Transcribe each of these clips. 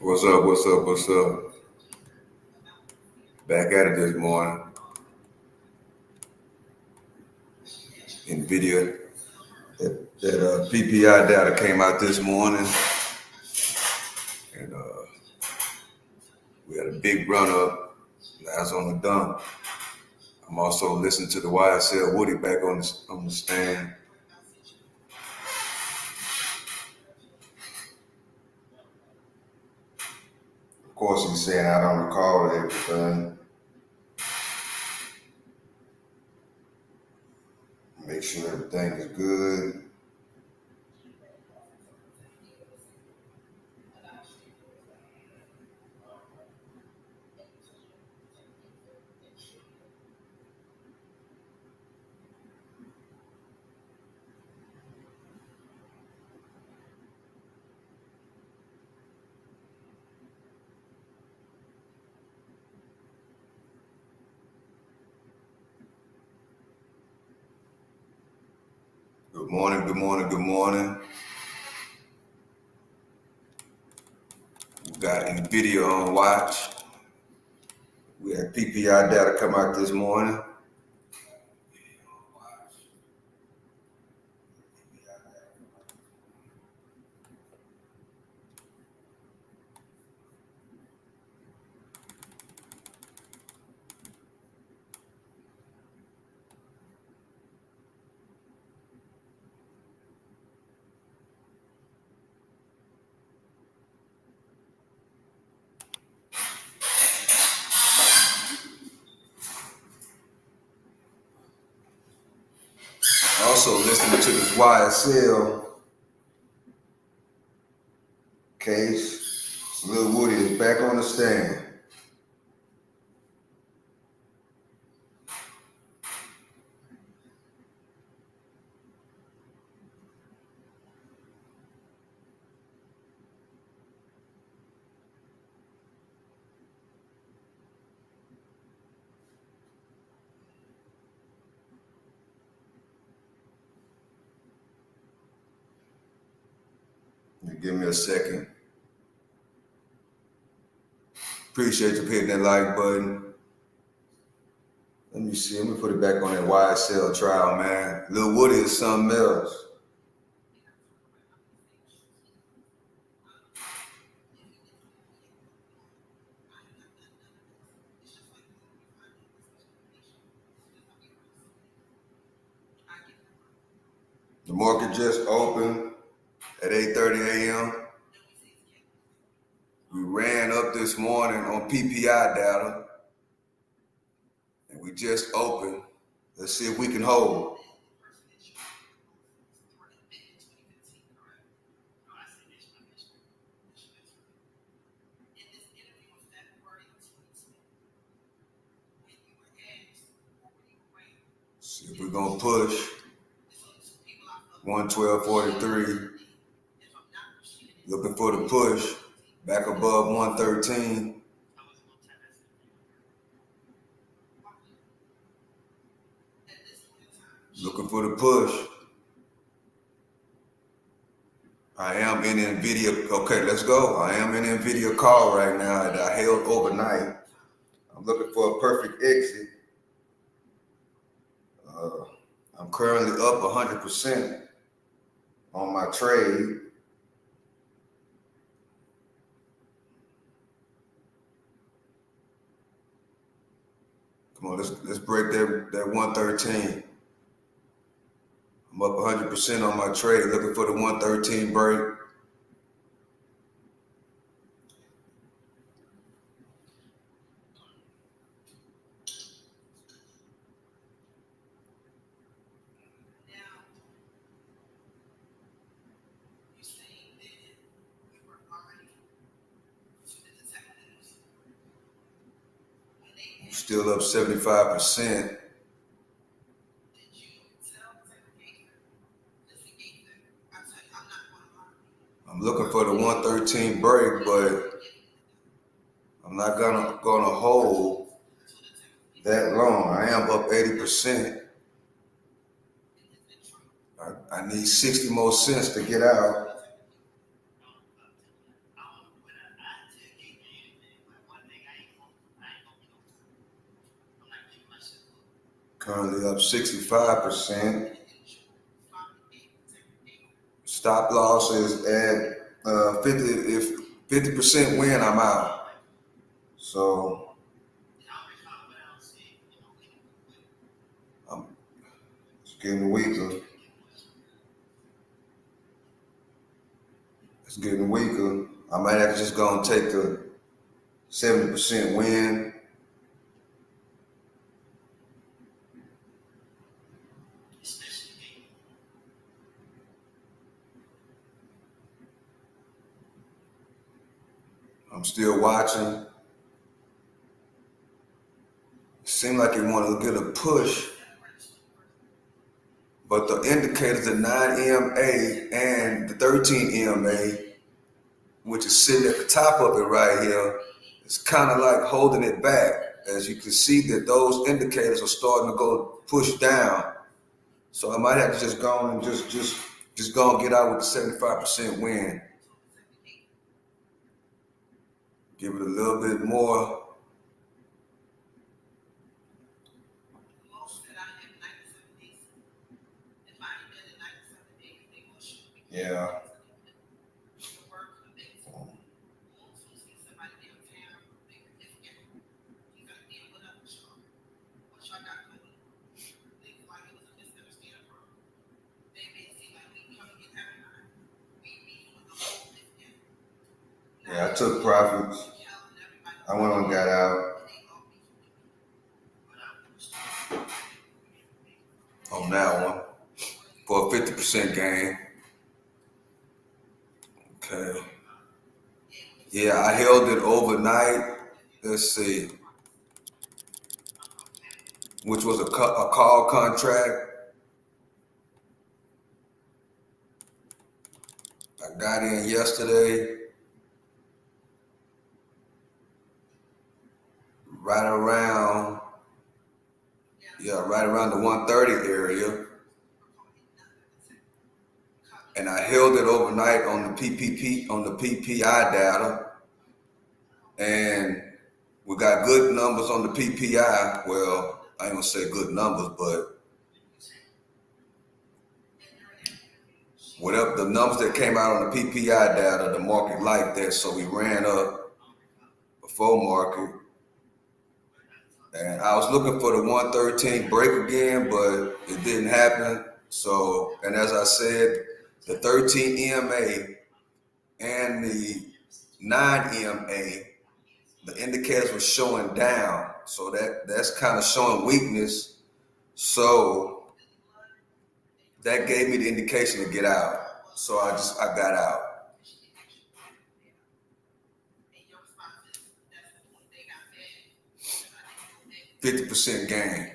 What's up? What's up? What's up? Back at it this morning. NVIDIA, that PPI data came out this morning, and we had a big run up. Last on the dump. I'm also listening to the YSL Woody back on the stand. Of course, he's saying I don't recall everything. Make sure everything is good. Good morning, good morning, good morning. We got NVIDIA on watch. We had PPI data come out this morning. Also listening to this YSL case. Lil Woody is back on the stand. Give me a second. Appreciate you hitting that like button. Let me see. Let me put it back on that YSL trial, man. Lil Woody is something else. The market just opened at 8:30 a.m. We ran up this morning on PPI data, and we just opened. Let's see if we can hold. See if we're gonna push 112.43. Looking for the push back above 113. Looking for the push. I am in NVIDIA. Okay, let's go. I am in NVIDIA call right now that I held overnight. I'm looking for a perfect exit. I'm currently up 100% on my trade. Come on, let's break that 113. I'm up 100% on my trade, looking for the 113 break. Still up 75%. I'm looking for the 113 break, but I'm not gonna hold that long. I am up 80%. I need 60 more cents to get out. Currently up 65%. Stop loss is at 50. If 50% win, I'm out. So it's getting weaker. It's getting weaker. I might have to just go and take the 70% win. I'm still watching. It seems like it want to get a push, but the indicators, the 9 EMA and the 13 EMA, which is sitting at the top of it right here, it's kind of like holding it back. As you can see that those indicators are starting to go push down. So I might have to just go and just go and get out with the 75% win. Give it a little bit more. Yeah. Yeah, I took profits. I went and got out on that one for a 50% gain. Okay. Yeah, I held it overnight. Let's see, which was a call contract. I got in yesterday, right around the 130 area. And I held it overnight on the PPI data. And we got good numbers on the PPI. Well, I ain't gonna say good numbers, but whatever the numbers that came out on the PPI data, the market liked that, so we ran up before market. And I was looking for the 113 break again, but it didn't happen. So, and as I said, the 13 EMA and the 9 EMA, the indicators were showing down. So that's kind of showing weakness. So that gave me the indication to get out. So I got out. 50% gain.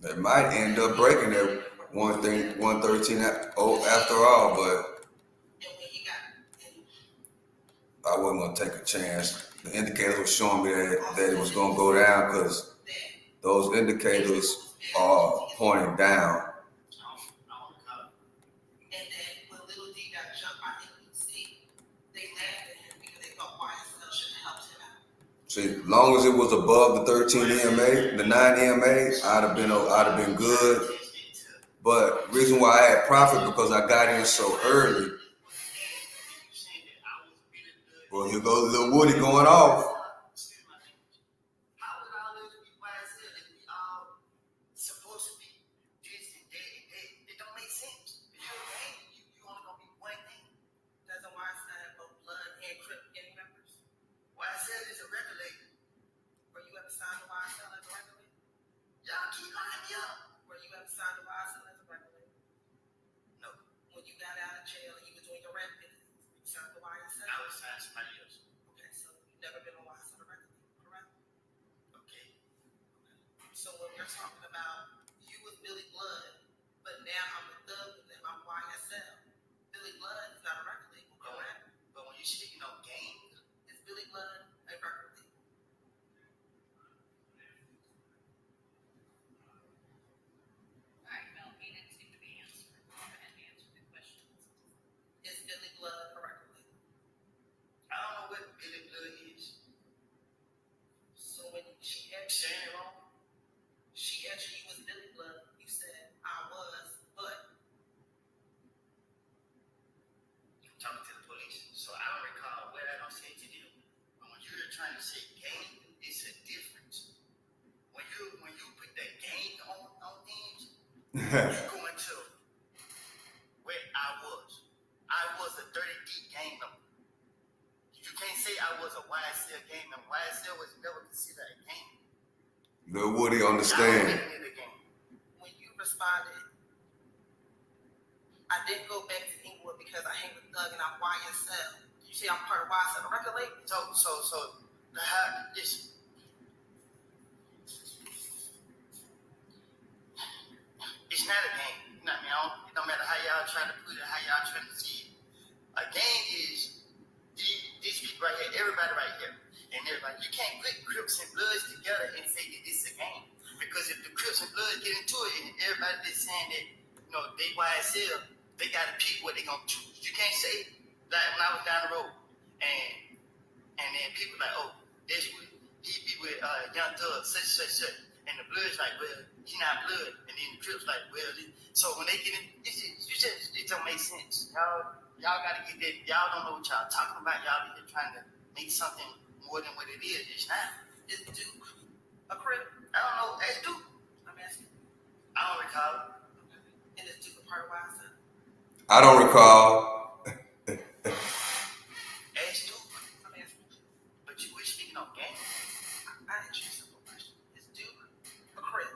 That might end up breaking that 113 after all, but I wasn't gonna take a chance. The indicators were showing me that it was gonna go down because those indicators are pointing down. See, as long as it was above the 13 EMA, the 9 EMA, I'd have been good. But reason why I had profit because I got in so early. Well, here goes little Woody going off. saying it wrong? She asked you was Billy Blood. You said I was, but you were talking to the police. So I don't recall what I don't say to you. But when you're trying to say gang, it's a difference. When you put that gang on things, you go into where I was. I was a 30 deep gang member. You can't say I was a YSL gang member. YSL was never considered a gang. Lil Woody understand. When you responded, I didn't go back to Inglewood because I hang with Doug and I'm YSL. You say I'm part of YSL, the record label? So this. It's not a game. You know what I mean? It don't matter how y'all trying to put it, how y'all trying to see it. A game is these people right here, everybody right here, and everybody. You can't put Crips and Bloods together and say that this is a game. Because if the Crips and Bloods get into it and everybody that's saying that, they YSL, they got to pick what they going to choose. You can't say, like when I was down the road, and then people like, oh, that's what he be with Young Thug, such. And the Bloods like, well, he not Blood. And then the Crips like, well, so when they get in, it don't make sense. Y'all got to get that. Y'all don't know what y'all talking about. Y'all be here trying to make something more than what it is. It's not. It's Duke. A Crip? I don't know. That's Duke. I'm asking. I don't recall. Okay. And is Duke a part of YSL? I don't recall. Ask Duke. I'm asking. But you wish speaking on game. I asked you a simple question. Is Duke a Crip?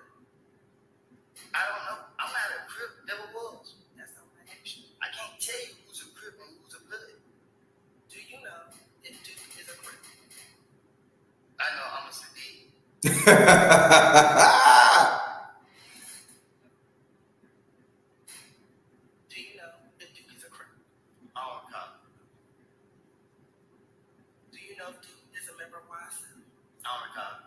I don't know. I'm not a Crip. Never was. That's not my action. I can't tell you who's a Crip and who's a Blood. Do you know if Duke is a Crip? I know I'm a Sadiq. Do you know if Duke is a Crip? I don't recall. Do you know if Duke is a member of YSL? I don't recall.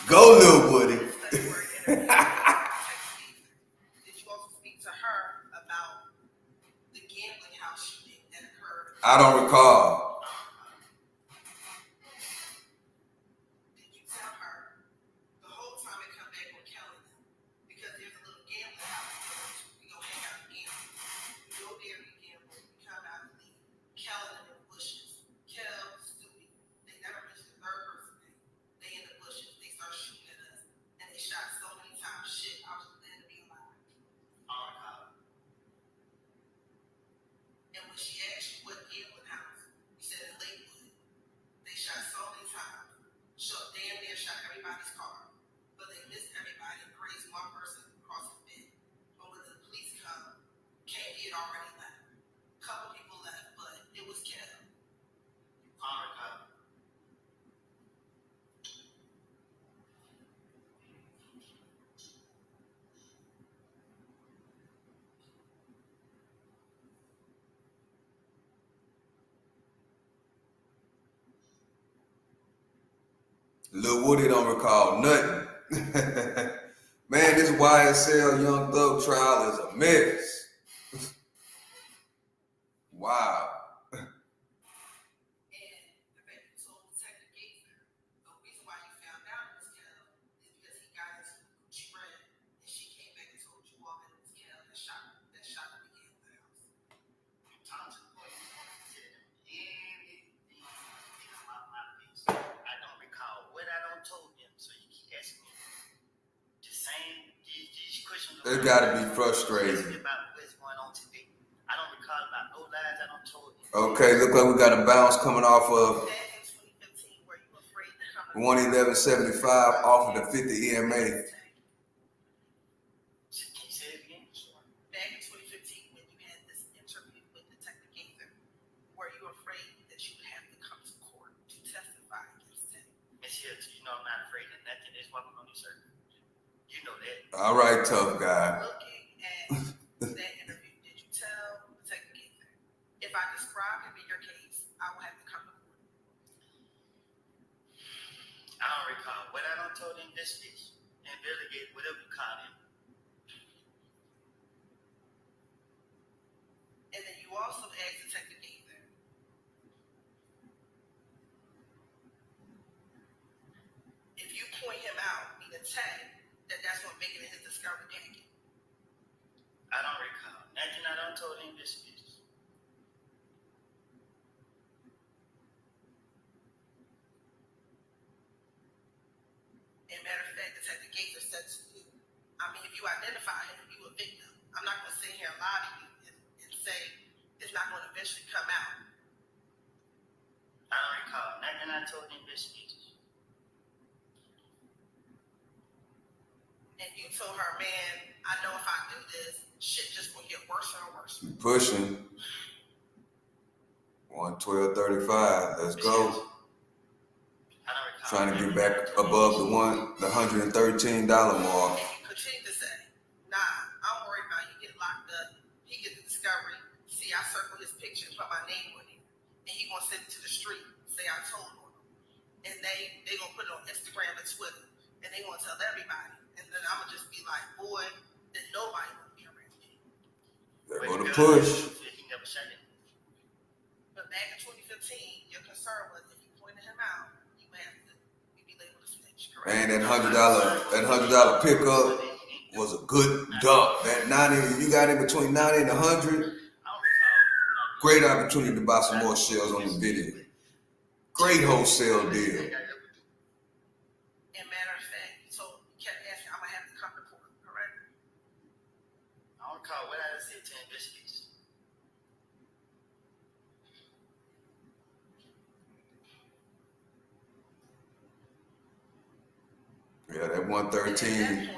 Go, Lil Woody. Did you also speak to her about the gambling house shooting that occurred? I don't recall. Did you tell her the whole time it come back on Kelly because there's a little gambling house we go hang out and gamble. We go there, we gamble, we come out and leave. Kelly in the bushes. Kel, Stewie, they never mentioned the third person name. They in the bushes, they start shooting at us, and they shot so many times. Shit, I was glad to be alive. And when she asked you what gambling house, you said in Lakewood. They shot so many times. Damn near shot everybody's car. But they missed everybody and grazed one person across the bed. But when the police come, KD had already left. A couple people left, but it was Kel. Lil Woody don't recall nothing. Man, this YSL Young Thug trial is a mess. Wow. And the fact you told Detective Gaither, the reason why you found out it was Kel is because he got into Gucci Red, and she came back and told you all that it was Kel that shot the beginning of the house. Tom to the point, I don't recall what I don't told him, so you keep asking me the same these questions. It gotta be frustrating. About what's going on today. I don't recall about no lies I don't told him. Okay, look like we got a bounce coming off of 111.75 off of the 50 EMA. Can you say it again? Sure. Back in 2015, when you had this interview with Detective Gaither, were you afraid that you would have to come to court to testify against him? Miss Hill, you know I'm not afraid of nothing. There's one on you, sir. You know that. All right, tough guy. Looking at that interview, did you tell Detective Gaither, if I describe him in your case, I will have to come to court? I don't recall. What I don't told him this is, and delegate, whatever you call him. tag that's what making it his discovery packet? I don't recall. Nothing I done told him this business. And matter of fact, Detective Gaither said to you, I mean, if you identify him, you a victim. I'm not going to sit here and lie to you and say it's not going to eventually come out. I don't recall. Nothing I told him this business. And you told her, man, I know if I do this, shit just will get worse and worse. You pushing. 112.35. Let's go. Trying to get back above the $113 mark. And you continue to say, nah, I'm worried about he get locked up. He get the discovery. See, I circle his picture and put my name on it. And he gonna send it to the street. Say I told him. And they gonna put it on Instagram and Twitter. And they gonna tell everybody. And then I'm gonna just be like, boy, then nobody gonna be around me. They're gonna push. He never said it. But back in 2015, your concern was if you pointed him out, you would have to be labeled a snitch, correct? Man, that $100 pickup was a good dump. That 90, you got in between 90 and 100. Great opportunity to buy some more shells on the video. Great wholesale deal. And matter of fact, you kept asking, I'm gonna have to come to court, correct? I don't recall what I said to him this case. Yeah, that 113.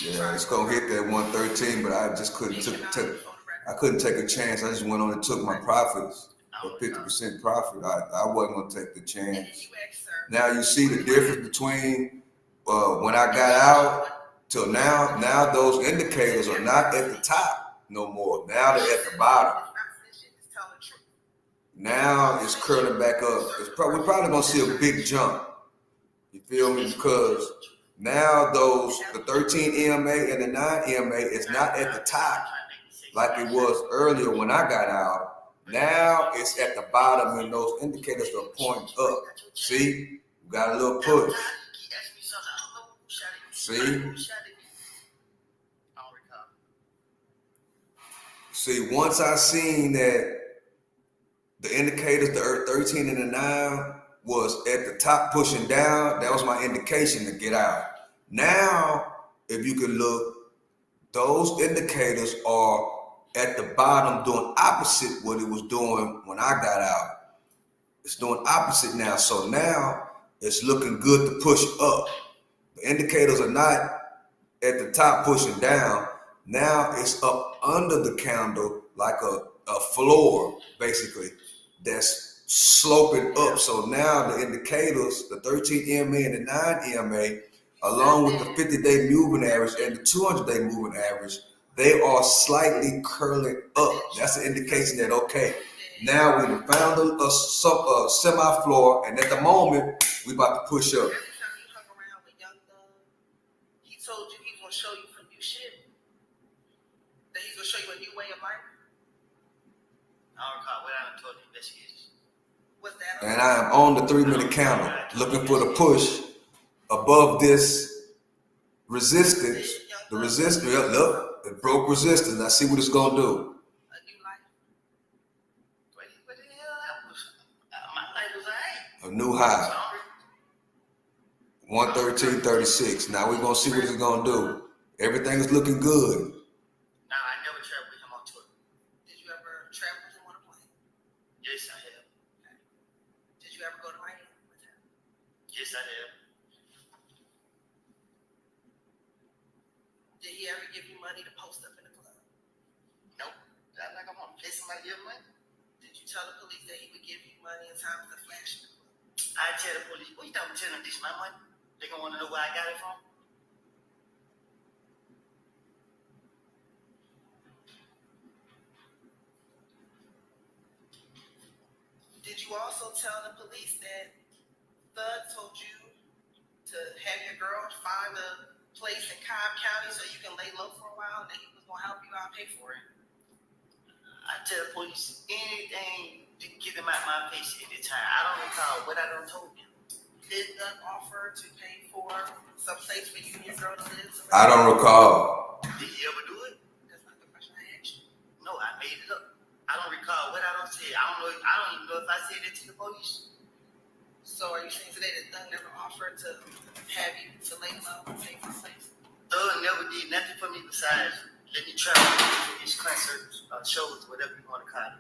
Yeah, it's gonna hit that 113, but I just couldn't take a chance. I just went on and took my profits, the 50% profit. I wasn't gonna take the chance. Now you see the difference between when I got out till now. Now those indicators are not at the top no more. Now they're at the bottom. Now it's curling back up. We're probably gonna see a big jump. You feel me? Because now the 13 EMA and the 9 EMA is not at the top like it was earlier when I got out. Now it's at the bottom and those indicators are pointing up. See? We got a little push. See? See, once I seen that the indicators, the 13 and the 9 was at the top pushing down, that was my indication to get out. Now, if you can look, those indicators are at the bottom doing opposite what it was doing when I got out. It's doing opposite now. So now it's looking good to push up. The indicators are not at the top pushing down. Now it's up under the candle like a floor, basically, that's sloping up. So now the indicators, the 13 EMA and the 9 EMA, along with the 50-day moving average and the 200-day moving average, they are slightly curling up. That's an indication that, okay, now we found a semi-floor, and at the moment, we about to push up. Every time you hung around with Young Thug, he told you he's gonna show you some new shit. That he's gonna show you a new way of life. I don't recall what I told him this is. What's that? And I am on the 3-minute counter, looking for the push above this resistance. The resistance, look, it broke resistance. I see what it's gonna do. A new life. What the hell happened? My life was alright. A new high. 113.36. Now we're gonna see what it's gonna do. Everything is looking good. No, I never traveled with him on tour. Did you ever travel with him on a plane? Yes, I have. Did you ever go to Miami with him? Yes, I have. Did he ever give you money to post up in the club? Nope. I'm like, I'm gonna pay somebody your money. Did you tell the police that he would give you money in times of flash in the club? I tell the police, what you don't tell them this is my money? They gonna wanna know where I got it from? Did you also tell the police that Thug told you to have your girl find a place in Cobb County so you can lay low for a while and that he was gonna help you out pay for it? I tell the police anything to get them out my face anytime. I don't recall what I done told them. Did Thug offer to pay for some place for you and your girl to live? I don't recall. Did you ever do it? That's not the question I asked you. No, I made it up. I don't recall what I don't say. I don't even know if I said it to the police. So are you saying today that Thug never offered to have you to lay low and take his place? Thug never did nothing for me besides let me travel to his concerts, shows, whatever you want to call it.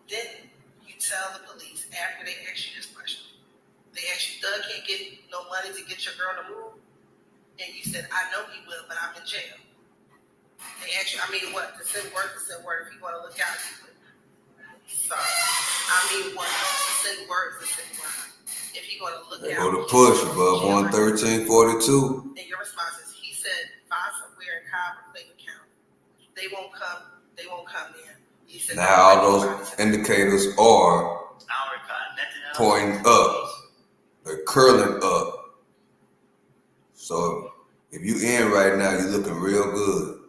Then you tell the police after they ask you this question. They ask you, Thug can't get no money to get your girl to move? And you said, I know he will, but I'm in jail. They ask you, I mean, what? To send word, if you want to look out, you will. Sorry. I mean, what? To send words, if you're going to look They out. go to push above 113.42. And your response is, he said, find somewhere in Cobb or Clayton County. They won't come there. He said, now all those indicators are pointing up. They're curling up. So if you in right now, you're looking real good.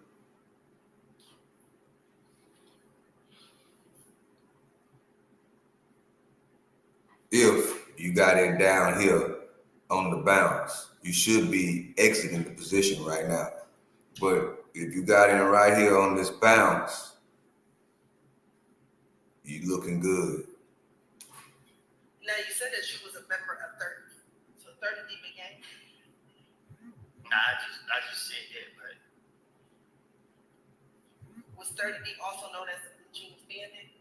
If you got in down here on the bounce, you should be exiting the position right now. But if you got in right here on this bounce, you looking good. Now you said that you was a member of 30. So 30 Deep again? Nah, I just said that, but Was 30 Deep also known as the Jeans Bandit?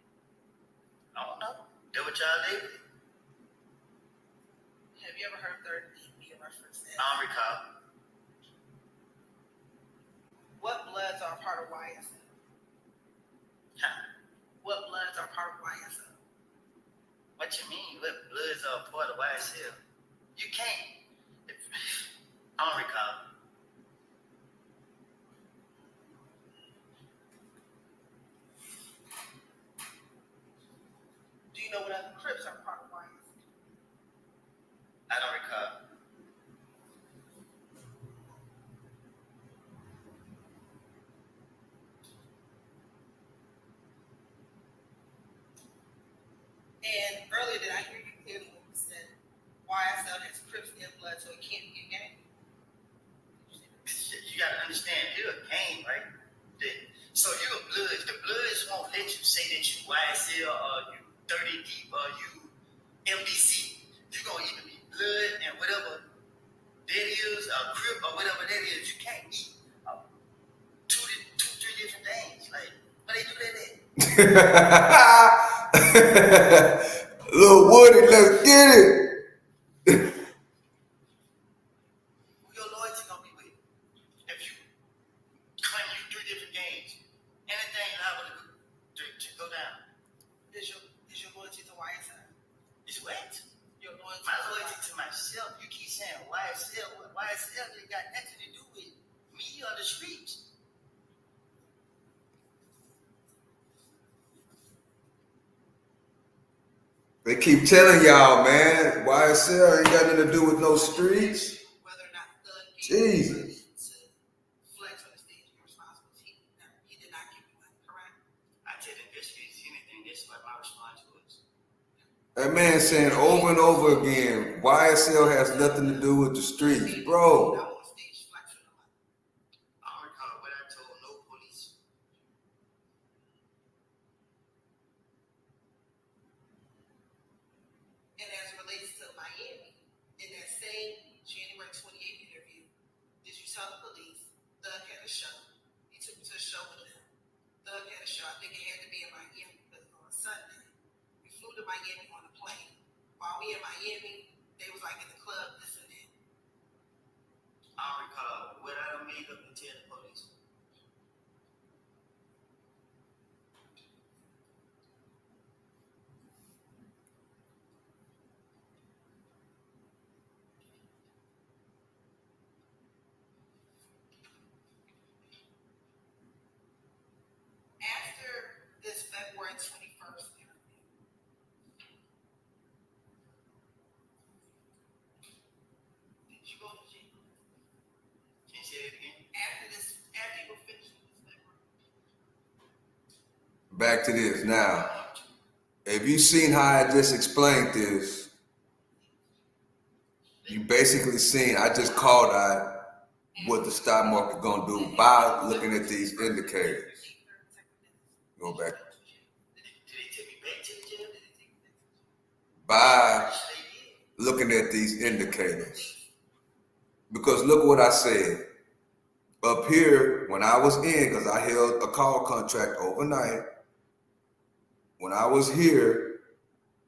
I don't know. That what y'all did? Have you ever heard 30 Deep be a reference? I don't recall. What bloods are part of YSL? Huh? What bloods are part of YSL? What you mean? What bloods are part of YSL? You can't. I don't recall. Do you know what other Crips are part of YSL? I don't recall. And earlier did I hear you clearly when you said YSL has Crips in blood, so it can't be a gang? You gotta understand, you're a game, right? So you're a Bloods. The Bloods won't let you say that you YSL or you 30 Deep or you MDC. You're gonna either be Blood and whatever that is, a Crip or whatever that is. You can't be three different things. Like, but they do that. Little Woody, let's get it. Who your loyalty gonna be with? If you claim you three different games, anything liable to go down. Is your loyalty to YSL? It's what? Your loyalty My loyalty to myself. You keep saying YSL. What YSL ain't got nothing to do with me or the streets. They keep telling y'all, man, YSL ain't got nothing to do with no streets. Whether or not Thug Jesus. to flex on the stage and responsible, he did not give you money, correct? I did investigate anything. That's what my response was. That man saying over and over again, YSL has nothing to do with the streets, bro. I'm on stage flexing on money. I don't recall what I told no police. And as it relates to Miami, in that same January 28th interview, did you tell the police Thug had a show? You took me to a show with them. Thug had a show. I think it had to be in Miami because on Sunday, we flew to Miami on a plane. While we in Miami, they was like in the club, this and that. I don't recall what I done made up and tell the police. After this February 21st interview, back to this. Now, if you've seen how I just explained this, you basically seen I just called out what the stock market gonna do by looking at these indicators. Go back. By looking at these indicators. Because look what I said. Up here, when I was in, because I held a call contract overnight, when I was here,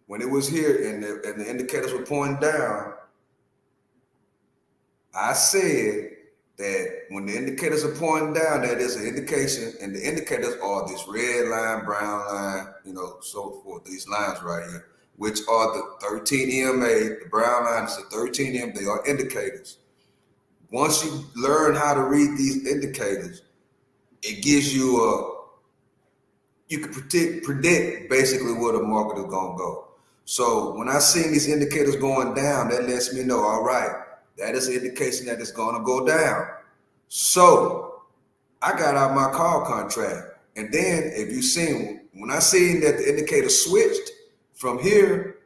when it was here and the indicators were pointing down, I said that when the indicators are pointing down, that is an indication, and the indicators are this red line, brown line, so forth, these lines right here, which are the 13 EMA, the brown line is the 13 EMA, they are indicators. Once you learn how to read these indicators, it gives you you can predict basically where the market is gonna go. So when I see these indicators going down, that lets me know, all right, that is an indication that it's gonna go down. So I got out my call contract. And then if you seen, when I seen that the indicator switched from here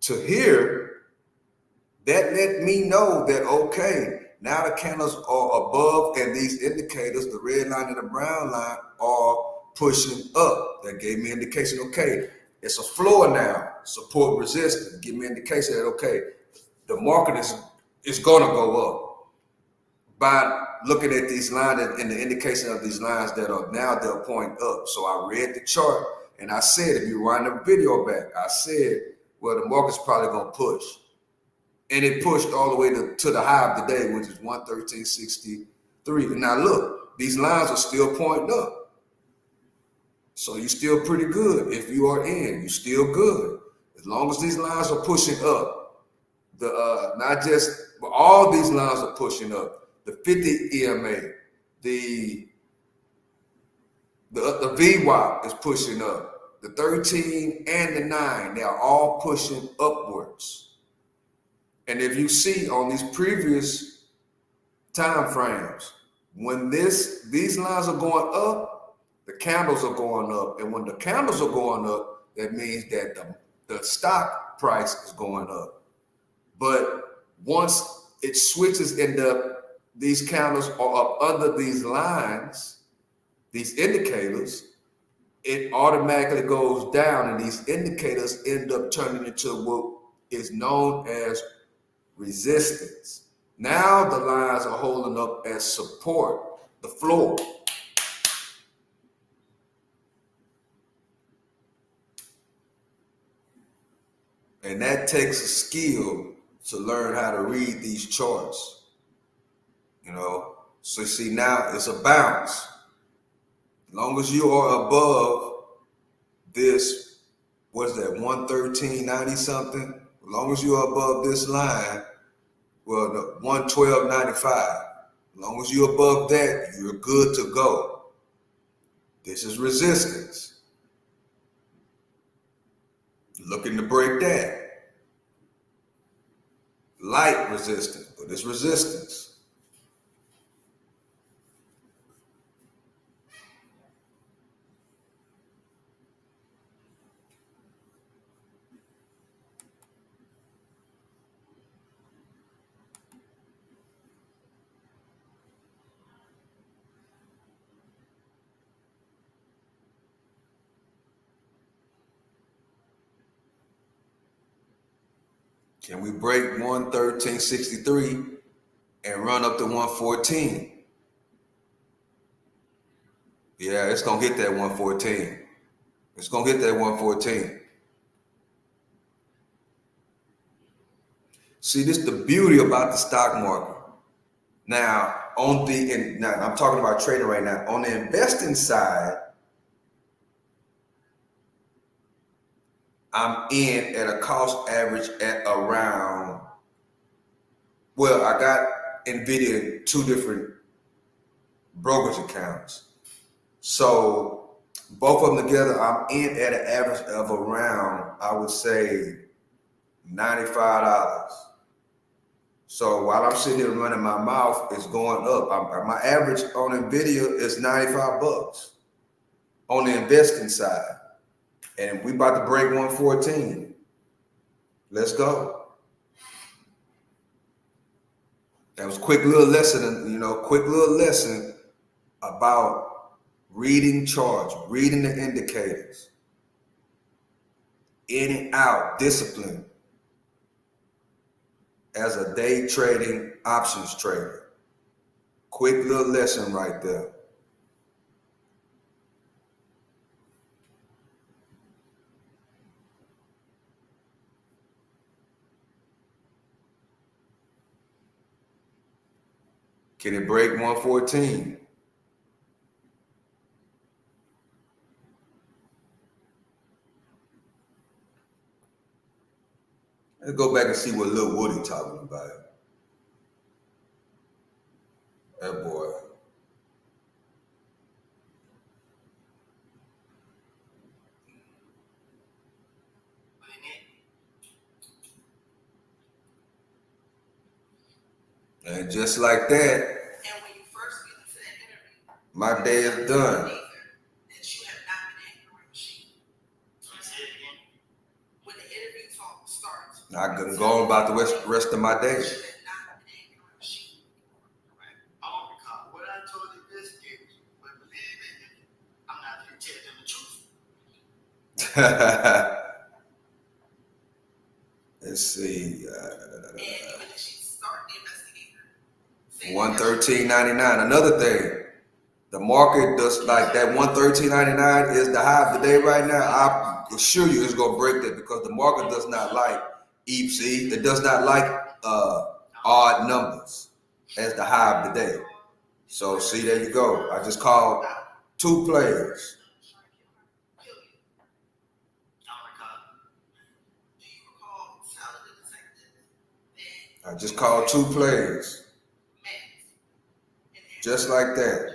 to here, that let me know that, okay, now the candles are above and these indicators, the red line and the brown line, are pushing up. That gave me indication, okay, it's a floor now, support resistance. Give me indication that, okay, the market is gonna go up by looking at these lines and the indication of these lines that are now they're pointing up. So I read the chart and I said, if you run the video back, I said, well, the market's probably gonna push. And it pushed all the way to the high of the day, which is 113.63. And now look, these lines are still pointing up. So you're still pretty good. If you are in, you're still good. As long as these lines are pushing up, not just, but all these lines are pushing up. The 50 EMA, the VWAP is pushing up. The 13 and the 9, they are all pushing upwards. And if you see on these previous time frames, when these lines are going up, the candles are going up. And when the candles are going up, that means that the stock price is going up. But once it switches into these candles are up under these lines, these indicators, it automatically goes down, and these indicators end up turning into what is known as resistance. Now the lines are holding up as support, the floor. And that takes a skill to learn how to read these charts. So see, now it's a bounce. As long as you are above this, what's that, 113.90 something? As long as you're above this line, well, the 112.95. As long as you're above that, you're good to go. This is resistance. Looking to break that. Light resistance, but it's resistance. Can we break 113.63 and run up to 114? Yeah, it's gonna hit that 114. It's gonna hit that 114. See, this is the beauty about the stock market. Now, now I'm talking about trading right now. On the investing side, I'm in at a cost average at around, well, I got NVIDIA in 2 different brokerage accounts. So both of them together, I'm in at an average of around, I would say, $95. So while I'm sitting here running my mouth, it's going up. My average on NVIDIA is $95. on the investing side. And we about to break 114. Let's go. That was a quick little lesson, quick little lesson about reading charts, reading the indicators, in and out, discipline as a day trading options trader. Quick little lesson right there. Can it break 114? Let's go back and see what Lil Woody talking about. That boy. And just like that, And when you first get into that interview, my day is done. that you have not been hanging around machine. When the interview talk starts, I can go on about the rest of my day. you have not been hanging around machine. Right. I don't recall what I told the investigators, but believe it, I'm not going to tell them the truth. Let's see. And even if she start the investigator, 113.99. Another thing, the market does like that. 113.99 is the high of the day right now. I assure you, it's gonna break that because the market does not like EPC. It does not like odd numbers as the high of the day. So see, there you go. I just called 2 players. I just called 2 players. Just like that.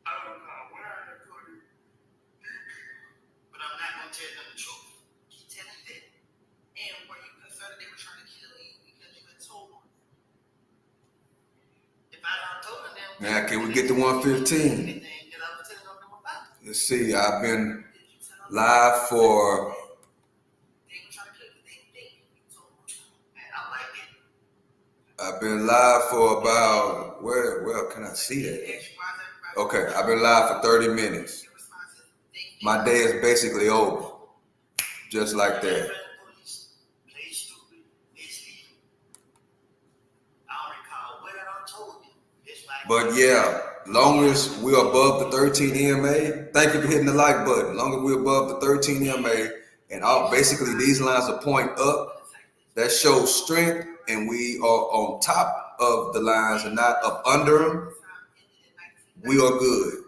I don't recall where I recorded, but I'm not going to tell them the truth. Keep telling that. And were you concerned that they were trying to kill you because you had told them? If I don't told them, Now, can we get to 115? Let's see. I've been live for. I've been live for about, where can I see that? Okay, I've been live for 30 minutes. My day is basically over. Just like that. But yeah, long as we're above the 13 EMA, thank you for hitting the like button. Long as we're above the 13 EMA, and basically these lines are point up, that shows strength, and we are on top of the lines and not up under them, we are good.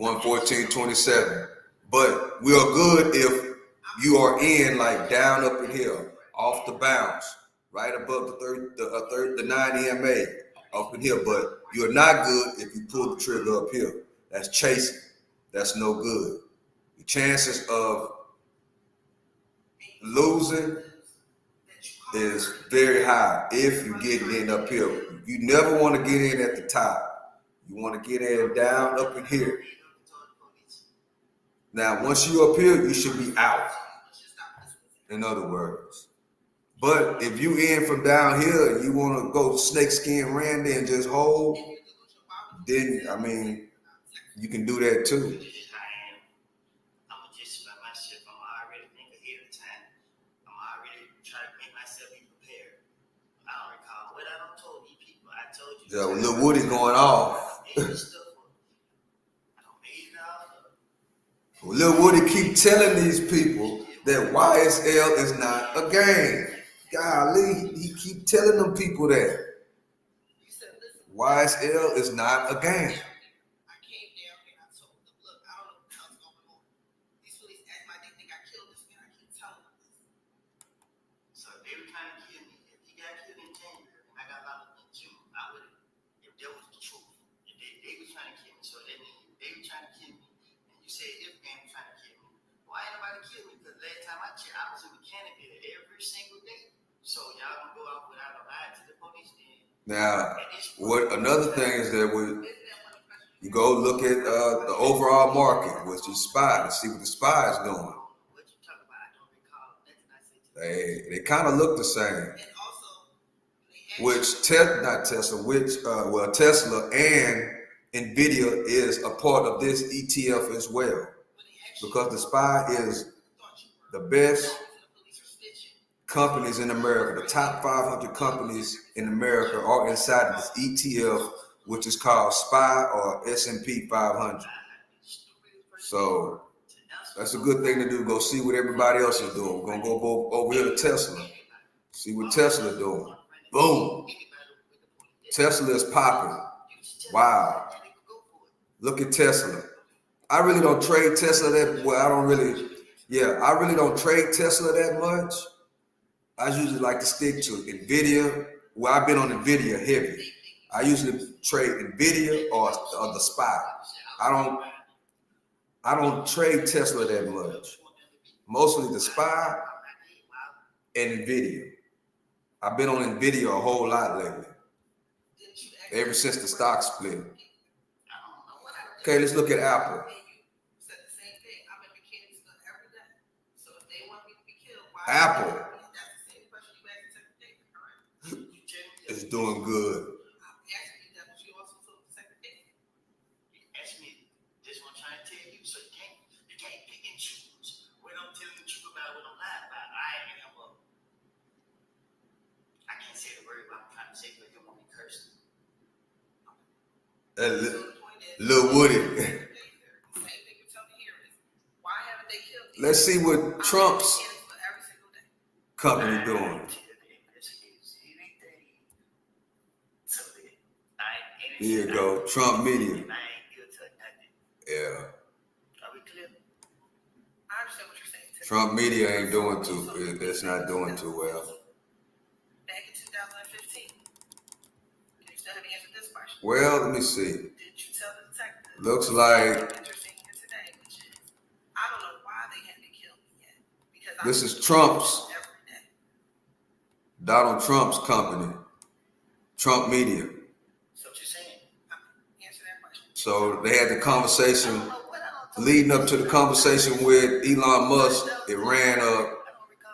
114.27. But we are good if you are in like down up in here, off the bounce, right above the 9 EMA, up in here. But you're not good if you pull the trigger up here. That's chasing. That's no good. The chances of losing is very high if you get in up here. You never want to get in at the top. You want to get in down up in here. Now, once you're up here, you should be out. In other words. But if you in from down here and you want to go snakeskin Randy and just hold, then, I mean, you can do that too. Yeah, Lil Woody going off. Lil Woody keep telling these people that YSL is not a game. Golly, he keep telling them people that YSL is not a game. I came down and I told them, look, I don't know what's going on. These police act like they think I killed this man. I keep telling them this. So if they were trying to kill me, if he got killed in January and I got locked up in June, I would have, if that was the truth. If they were trying to kill me, so that means if they were trying to kill me, and you say if they were trying to kill me, why ain't nobody kill me? Because last time I checked, I was in mechanic every single day. So y'all gonna go out without a lie to the police then? Now, what another thing is that You go look at the overall market, which is SPY, to see what the SPY is doing. What you talking about? I don't recall nothing I said. They kind of look the same. And also, Which Tesla and Nvidia is a part of this ETF as well, because the SPY is the best companies in America. The top 500 companies in America are inside of this ETF, which is called SPY or S&P 500. So that's a good thing to do. Go see what everybody else is doing. We're gonna go over here to Tesla, see what Tesla doing. Boom. Tesla is popping. Wow. Look at Tesla. I really don't trade Tesla that well. I really don't trade Tesla that much. I usually like to stick to Nvidia. Well, I've been on Nvidia heavy. I usually trade Nvidia or the SPY. I don't trade Tesla that much. Mostly the SPY and Nvidia. I've been on Nvidia a whole lot lately. Ever since the stock split. Okay, let's look at Apple. Apple is doing good. Ask me this one trying to tell you, so you can't pick and choose. When I'm telling the truth about what I'm lying about, I can't say the word I'm trying to say, but you want me cursing. Lil Woody. Let's see what Trump's company doing. Here you go, Trump Media. Yeah. Are we clear? I understand what you're saying. Trump Media ain't doing too. It's not doing too well. Back in 2015, you still haven't answered this question. Well, let me see. Did you tell the detective? Looks like Interesting here today, which is I don't know why they haven't killed me yet. Because this is Trump's, Donald Trump's company, Trump Media. So what you're saying? Answer that question. So they had the conversation leading up to the conversation with Elon Musk. It ran up,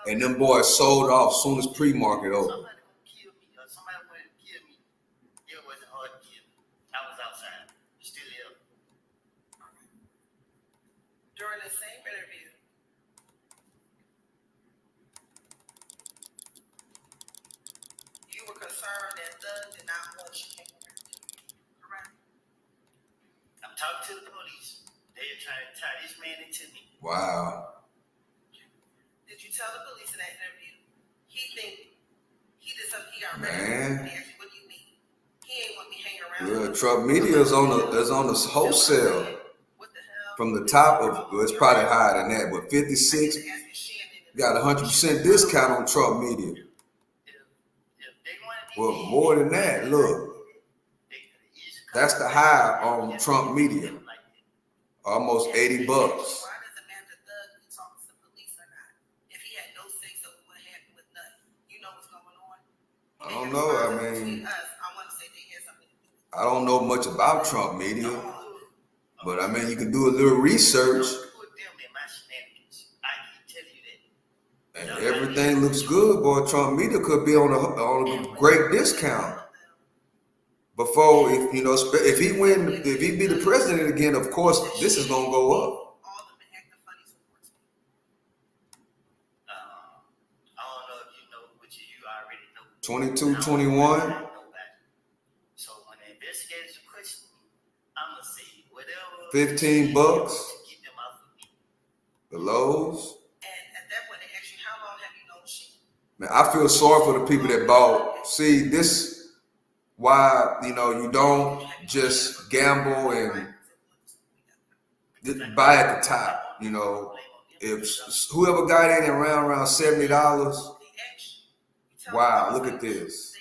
and them boys sold off soon as pre-market opened. Somebody gonna kill me, or somebody wanted to kill me. It wasn't hard to kill me. I was outside, still here. During the same interview, you were concerned that Doug did not want you hanging around him. Correct? I'm talking to the police. They're trying to tie this man into me. Wow. Did you tell the police in that interview he did something he got Man. ready? What do you mean? He ain't want me hanging around. Yeah, Trump Media is on the wholesale. What the hell? From the top of, well, it's probably higher than that, but 56, you got 100% discount on Trump Media. If they wanted me, Well, more than that, look, that's the high on Trump Media, almost $80. Why doesn't matter Doug be talking to the police or not? If he had no say so what happened with nothing, you know what's going on? I don't know. I mean, I want to say they had something to do with I don't know much about Trump Media, but I mean, you can do a little research, put them in my shenanigans. I can tell you that. and everything looks good. Boy, Trump Media could be on a great discount. Before, if he be the president again, of course, this is gonna go up. all of the active funny supports. I don't know if you know, which you already know. 22, 21. So when the investigators question me, I'm gonna say whatever. $15 to get them off of me. The lows. And at that point, they ask you, how long have you known she? Man, I feel sorry for the people that bought. See, this why you don't just gamble and buy at the top. If whoever got in around $70, wow, look at this.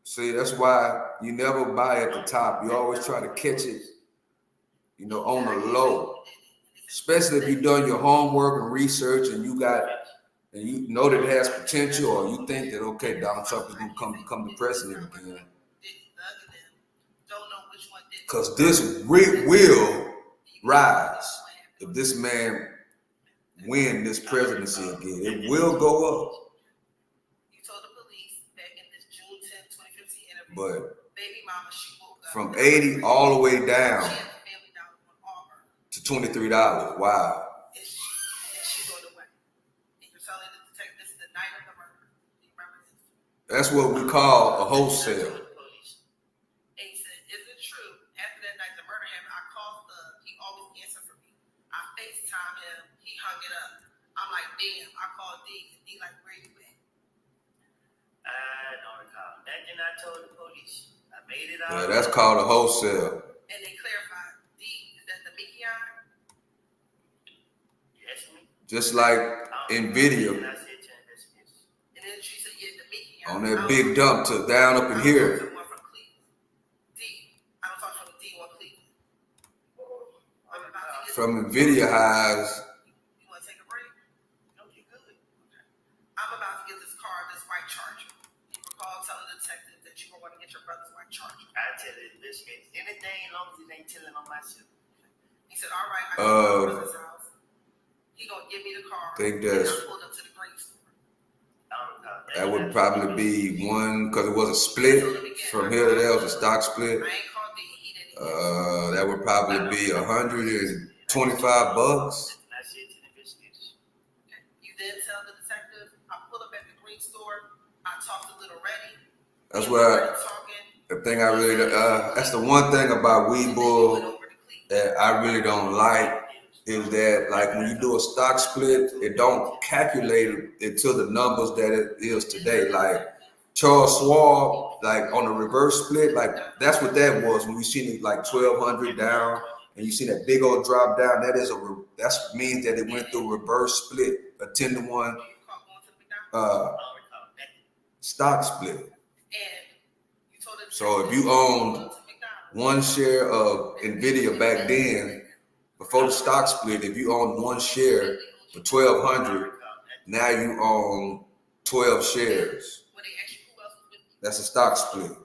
See, that's why you never buy at the top. You always try to catch it, on the low. Especially if you've done your homework and research and you know that it has potential, or you think that, okay, Donald Trump is going to come to president again. Don't know which one did Because this will rise if this man win this presidency again. It will go up. You told the police that in this June 10, 2015 interview, But baby mama, she woke up from 80 all the way down she had the family down on Auburn, to $23. Wow. and she rode away. And you're telling the detective this is the night of the murder. Do you remember this? That's what we call a wholesale. And he said, "Is it true? After that night, the murder happened. I called he always answered for me. I FaceTime him. He hung it up. I'm like, damn. I called D, and D like, where you at? I don't recall. That then I told the police. I made it out. Yeah, that's called a wholesale. And they clarified, D, is that the PPI? Yes, me. Just like NVIDIA And I said to him, yes. And then she said, yeah, the PPI. on that big dump to down up in here. One from Cleveland. D, I don't talk from D or Cleveland. I'm about to get From NVIDIA highs. You want to take a break? No, you good. Okay. I'm about to get this car, this white Charger. You recall telling the detective that you were going to get your brother's white Charger. I tell you this case. Anything as long as it ain't telling on myself. He said, all right, I go to my brother's house. He gonna give me the car. Think and that's- I pulled up to the green store. I don't recall. That would probably be one, because it was a split from here to there, it was a stock split. I ain't called D. He didn't. That would probably be $125. I said to the investigators. Okay. You then tell the detective, I pull up at the green store. I talked to Little Reddy. That's We what started talking. the thing I really, that's the one thing about And Weed then he Bull went over to Cleveland. that I really don't like is that, like, when you do a stock split, it don't calculate it to the numbers that it is today. Like Charles Schwab, like on the reverse split, like that's what that was when you seen it like 1,200 down and you see that big old drop down. That means that it went through reverse split, a 10-to-1 You caught going to the McDonald's. I don't recall nothing. stock split. And you told the So if detective you owned to McDonald's. one share of NVIDIA back then, before the stock split, if you owned one share for 1,200, now you own 12 shares. When they asked you who else was with you, That's a stock split. Nard.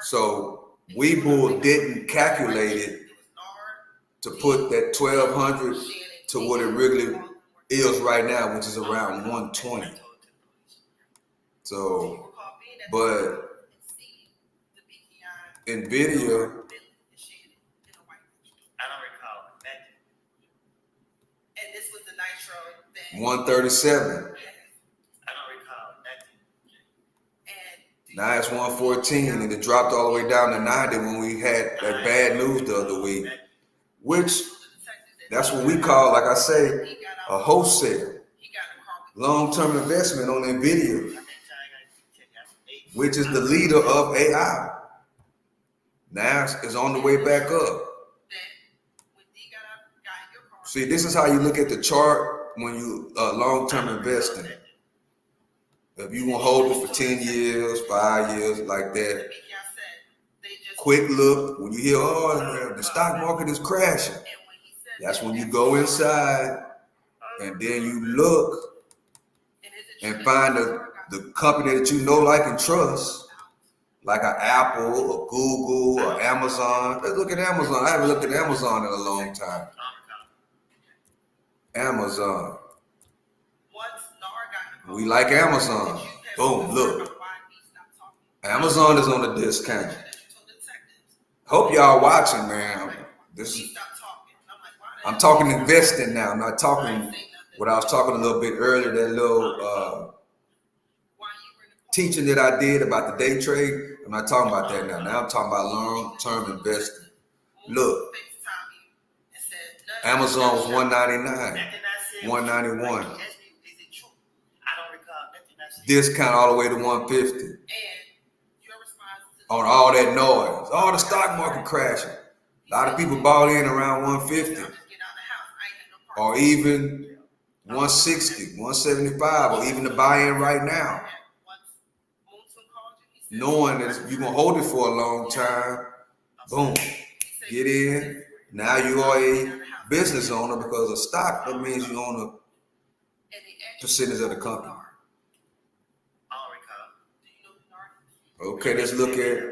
So Weebull didn't calculate it It was Nard. to put that 1,200 to what it really is right now, which is around 120. So, but NVIDIA, I don't recall nothing. And this was the nitro that 137. I don't recall nothing. and Now it's 114, and it dropped all the way down to 90 when we had that bad news the other week, which that's what we call, like I say, a wholesale, long-term investment on NVIDIA, which is the leader of AI. Now it's on the way back up. See, this is how you look at the chart when you long-term investing. If you want to hold it for 10 years, 5 years, like that, quick look, when you hear, oh, the stock market is crashing, that's when you go inside and then you look and find the company that you know, like, and trust, like an Apple or Google or Amazon. Let's look at Amazon. I haven't looked at Amazon in a long time. Amazon. We like Amazon. Boom, look. Amazon is on a discount. Hope y'all watching, man. I'm talking investing now. I'm not talking what I was talking a little bit earlier, that little teaching that I did about the day trade. I'm not talking about that now. Now I'm talking about long-term investing. Look, Amazon was $199, $191. Discount all the way to $150. On all that noise, all the stock market crashing. A lot of people bought in around 150, or even 160, 175, or even the buy-in right now. Knowing that you're gonna hold it for a long time, boom, get in. Now you are a business owner, because a stock, that means you own a percentage of the company. Okay, let's look at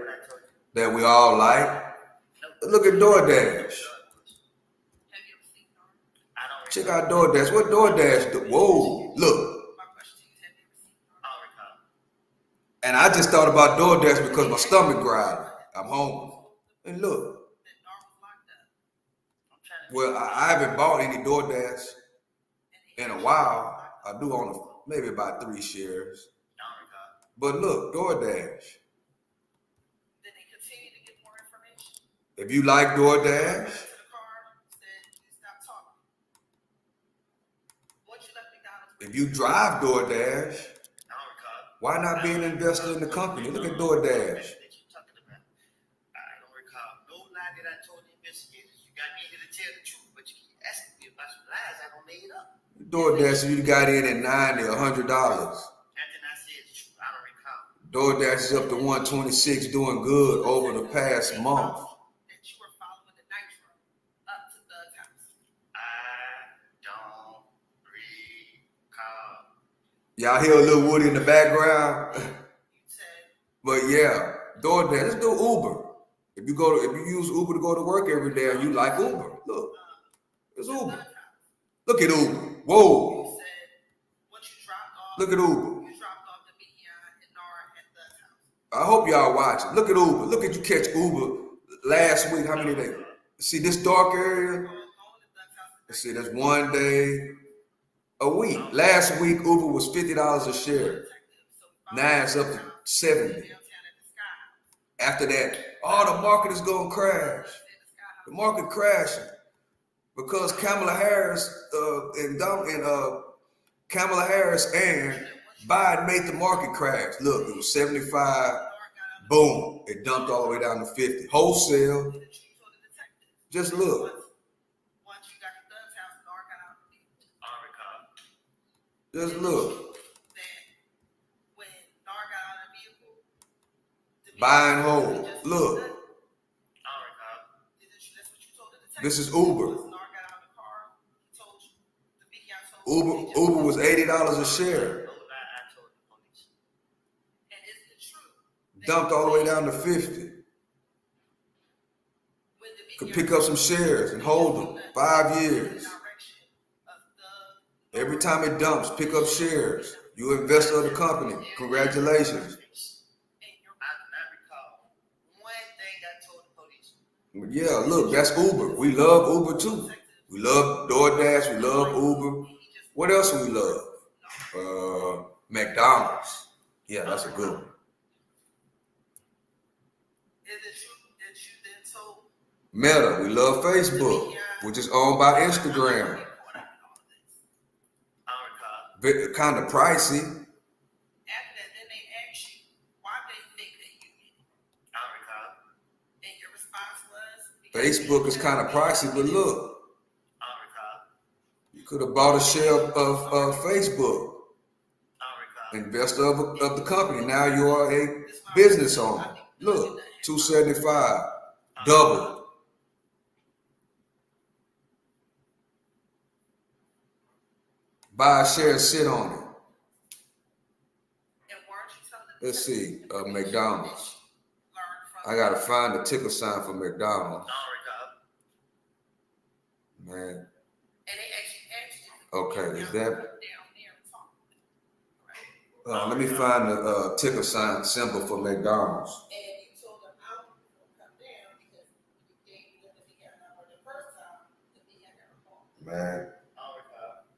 that we all like. Look at DoorDash. Have you ever seen Nora? I don't Check recall. out DoorDash. What DoorDash do? Whoa, look. My question to you is, have you ever seen Nora? I don't recall. And I just thought about DoorDash because my stomach growling. I'm hungry. And look, That Nora was locked up. I'm trying to well, I haven't bought any DoorDash in a while. I do own maybe about 3 shares. I don't recall. But look, DoorDash. Then they continue to get more information. If you like DoorDash, To the car, said you stop talking. Once you left McDonald's, if you drive DoorDash, I don't recall. why not be an investor in the company? Look at DoorDash. That you talking about. I don't recall. No lie that I told the investigators. You got me here to tell the truth, but you keep asking me about some lies I don't made up. DoorDash, you got in at $90 or $100. Nothing I said is true. I don't recall. DoorDash is up to 126, doing good over the past month. that you were following the Nitro up to Thug's house. I don't recall. Y'all hear a little Woody in the background? You said, But yeah, DoorDash, let's do Uber. If you use Uber to go to work every day and you like Uber, look, it's Thug's Uber. house. Look at Uber. You Whoa, said, once you dropped off, look at Uber. you dropped off the PPI and Nora at Thug's house. I hope y'all watching. Look at Uber. Look at you catch Uber last week. How many days? See this dark area? Going to Thug's house. Let's see, that's 1 day a week. Last week Uber was $50 a share. Now it's up to 70. Downtown at the Sky House. After that, oh, the market is gonna crash. At the Sky House. The market crashing because Kamala Harris and Biden made the market crash. Look, it was 75. Nora got out Boom, it dumped all the way down to 50. Wholesale. of the chief of the detectives. Just look. Once you got to Thug's house, Nora got out of the vehicle. I don't recall. Just look. That when Nora got out of the vehicle, the Buy and vehicle hold. just Look. I don't recall. That's what you told the detective. This is Uber. Once Nora got out of the car, he told you. The PPI told you. Uber was $80 a share. No lie I told the police. And isn't it true? that Dumped all the way down to 50. when the Could PPI pick up some shares and hold them 5 years. direction of the Every time it dumps, pick up shares. You investor of the company. Congratulations. and your I do not recall one thing I told the police. Yeah, look, that's Uber. We love Uber too. We love DoorDash. We love Uber. What else do we love? McDonald's. Yeah, that's a good one. Is it true that you then told Meta. We love Facebook, which is owned by Instagram. I don't recall. Kind of pricey. after that, then they asked you why they think that you did it? I don't recall. And your response was Facebook is kind of pricey, but look, I don't recall. you could have bought a share of Facebook. I don't recall. Investor of the company. Now you are a business owner. Look, 275, double. Buy a share and sit on it. And weren't you telling the Let's see, detective McDonald's. learned from I gotta find the ticker sign for McDonald's, I don't recall. man. and they actually asked you Okay, is that? down there and talk. Right? Let me find the ticker sign symbol for McDonald's. And you told them I was going to come down because you gave them the PPI number the first time, the PPI never called. Man, I don't recall.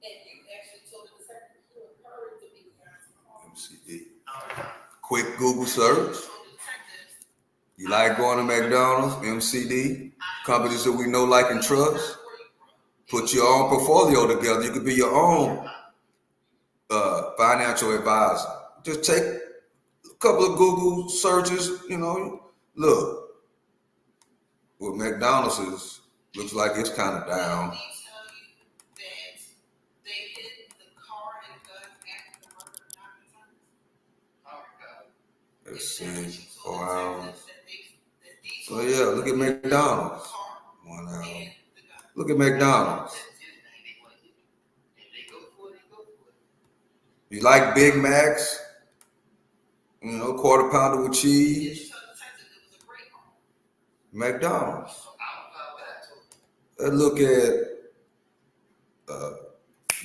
And you actually told the detective you encouraged the PPI to call. MCD. I don't recall. Quick Google search. You told the detectives You like going to McDonald's, MCD, companies that we know, like, and trust. where you from. Put your own portfolio together. You could be your own financial advisor. Just take a couple of Google searches, look. What McDonald's is, looks like it's kind of down. Did he tell you that they hid the car and guns after the murder not times? I don't recall. Let's see, 4 hours. So yeah, look at McDonald's. 1 hour. Look at McDonald's. You like Big Macs? You know, quarter pounder with Did cheese. you tell the detective it was a great home? McDonald's. So I don't know what I told you. Let's look at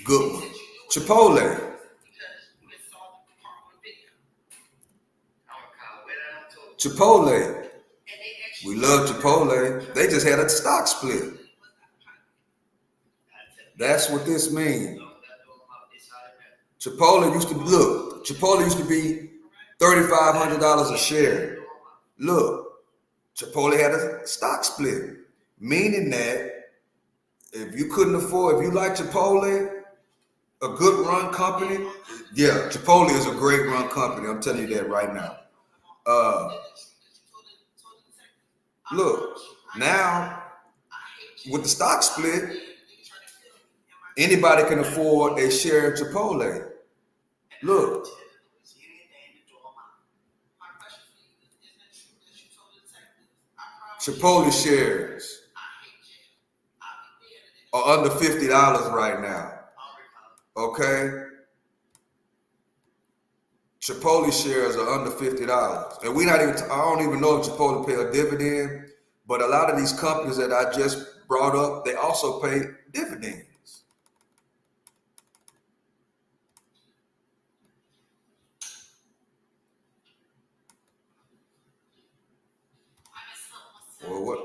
good one. He said you knew it Chipotle. because you had saw the Parkwood video. I don't know what I told you. Chipotle. And they actually We love Chipotle. They just had a stock split. That's what this means. Chipotle used to look. Chipotle used to be $3,500 a share. Look, Chipotle had a stock split, meaning that if you couldn't afford, if you like Chipotle, a good run company, yeah, Chipotle is a great run company. I'm telling you that right now. Look, now with the stock split, anybody can afford a share of Chipotle. Look, Chipotle shares are under $50 right now. Okay? Chipotle shares are under $50. And I don't even know if Chipotle pay a dividend, but a lot of these companies that I just brought up, they also pay dividends. Well, what?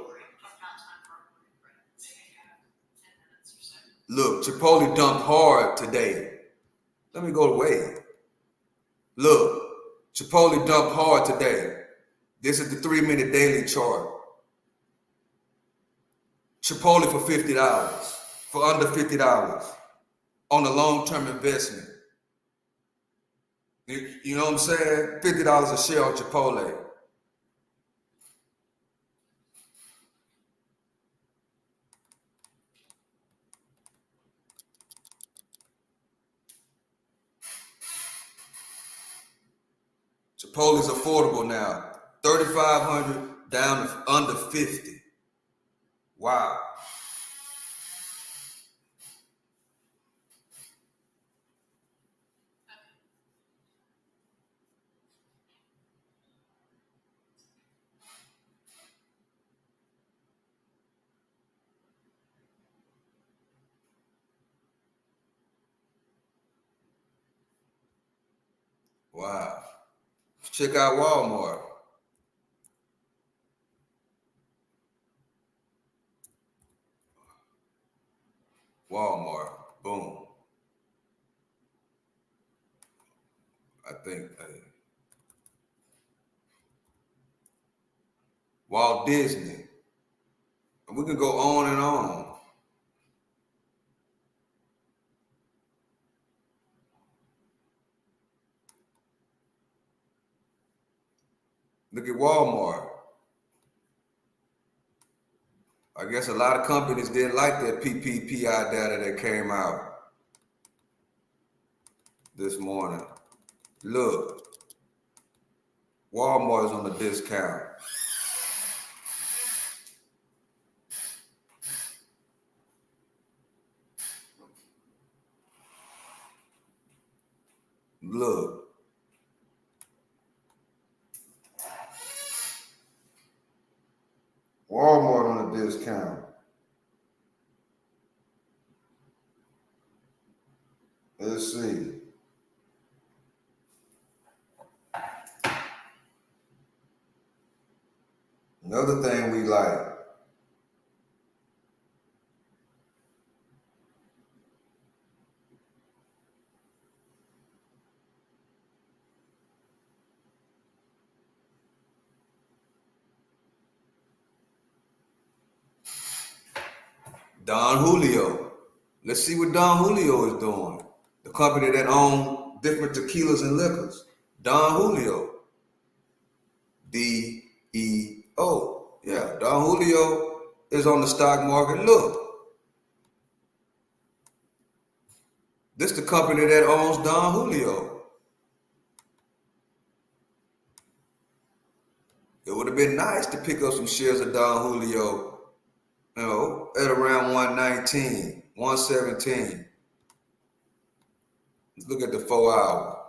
Look, Chipotle dumped hard today. Let me go away. Look, Chipotle dumped hard today. This is the 3-minute daily chart. Chipotle for $50, for under $50 on a long-term investment. You know what I'm saying? $50 a share on Chipotle. Chipotle is affordable now. $3,500 down to under $50. Wow. Wow. Check out Walmart. Walmart. Boom. I think Walt Disney. And we can go on and on. Look at Walmart. I guess a lot of companies didn't like that PPI data that came out this morning. Look, Walmart is on a discount. Look. Walmart on a discount. Let's see. Another thing we like. Don Julio. Let's see what Don Julio is doing. The company that owns different tequilas and liquors. Don Julio. DEO. Yeah, Don Julio is on the stock market. Look. This is the company that owns Don Julio. It would have been nice to pick up some shares of Don Julio, you know, at around 119, 117. Let's look at the 4 hour.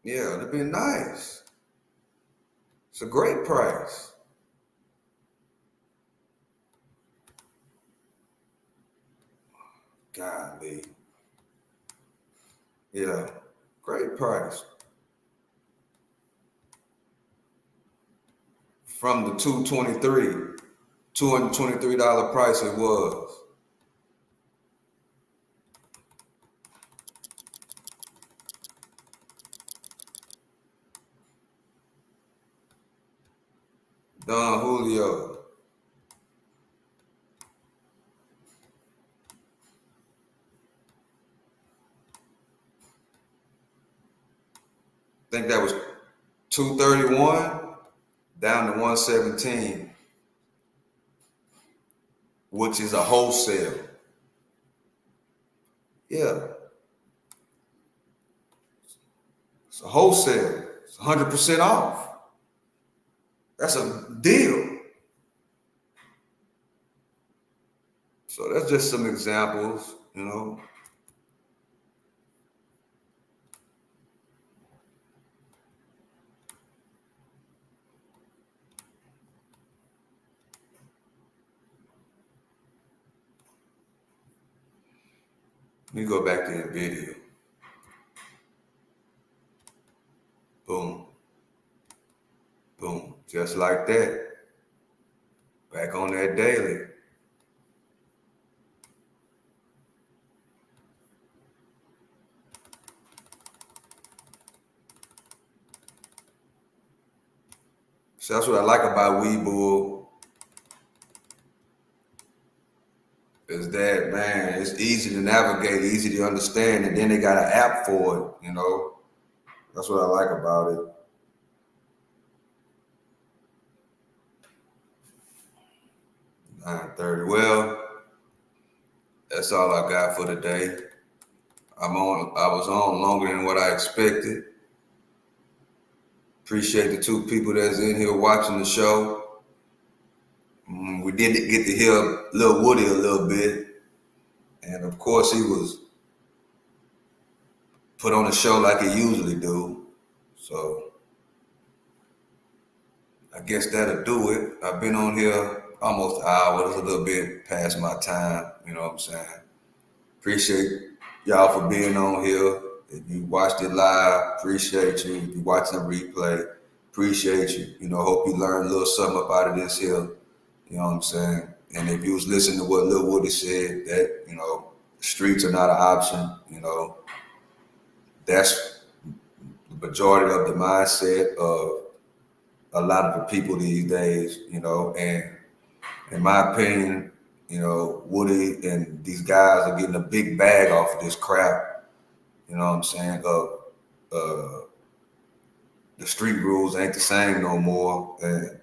Yeah, it'd be nice. It's a great price. Golly. Yeah, great price. From the $223 price it was. Don Julio. I think that was 231 down to 117, which is a wholesale. Yeah, it's a wholesale. It's 100% off. That's a deal. So that's just some examples, you know. Let me go back to the video. Boom, boom, just like that. Back on that daily. So that's what I like about Webull is that, man, it's easy to navigate, easy to understand, and then they got an app for it, you know. That's what I like about it. 9:30. Well, that's all I got for today. I was on longer than what I expected. Appreciate the two people that's in here watching the show. We did get to hear Lil Woody a little bit. And of course he was put on a show like he usually do. So I guess that'll do it. I've been on here almost an hour. It's a little bit past my time, you know what I'm saying? Appreciate y'all for being on here. If you watched it live, appreciate you. If you watching the replay, appreciate you. You know, hope you learned a little something up out of this here. You know what I'm saying? And if you was listening to what Lil Woody said, that, you know, streets are not an option, you know, that's the majority of the mindset of a lot of the people these days, you know, and in my opinion, you know, Woody and these guys are getting a big bag off of this crap, you know what I'm saying, of the street rules ain't the same no more, and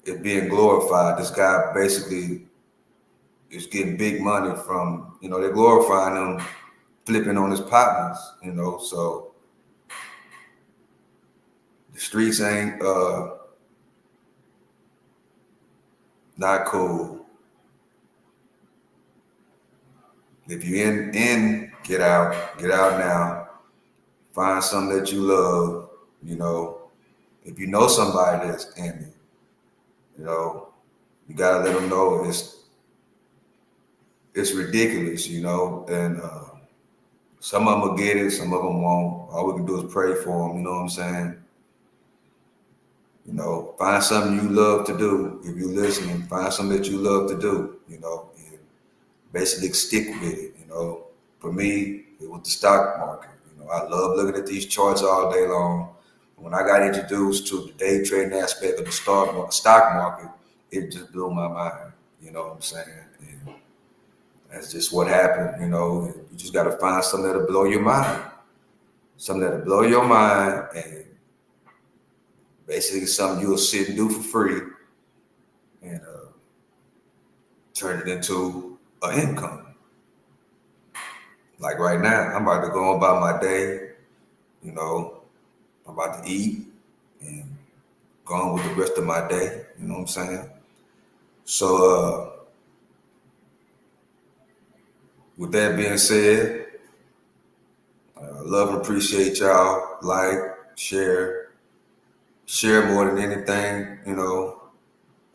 it being glorified. This guy basically is getting big money from, you know, they're glorifying him flipping on his partners, you know, so the streets ain't not cool. If you in, get out now. Find something that you love, you know. If you know somebody that's in it, you know, you gotta let them know it's ridiculous, you know, and some of them will get it, some of them won't. All we can do is pray for them, you know what I'm saying? You know, find something you love to do. If you're listening, find something that you love to do, you know, and basically stick with it, you know. For me, it was the stock market. You know, I love looking at these charts all day long. When I got introduced to the day trading aspect of the stock market, it just blew my mind, you know what I'm saying? And that's just what happened, you know. You just got to find something that'll blow your mind. Something that'll blow your mind, and basically something you'll sit and do for free and turn it into an income. Like right now, I'm about to go on about my day, you know, I'm about to eat and go on with the rest of my day, you know what I'm saying? So with that being said, love and appreciate y'all. Like, share more than anything.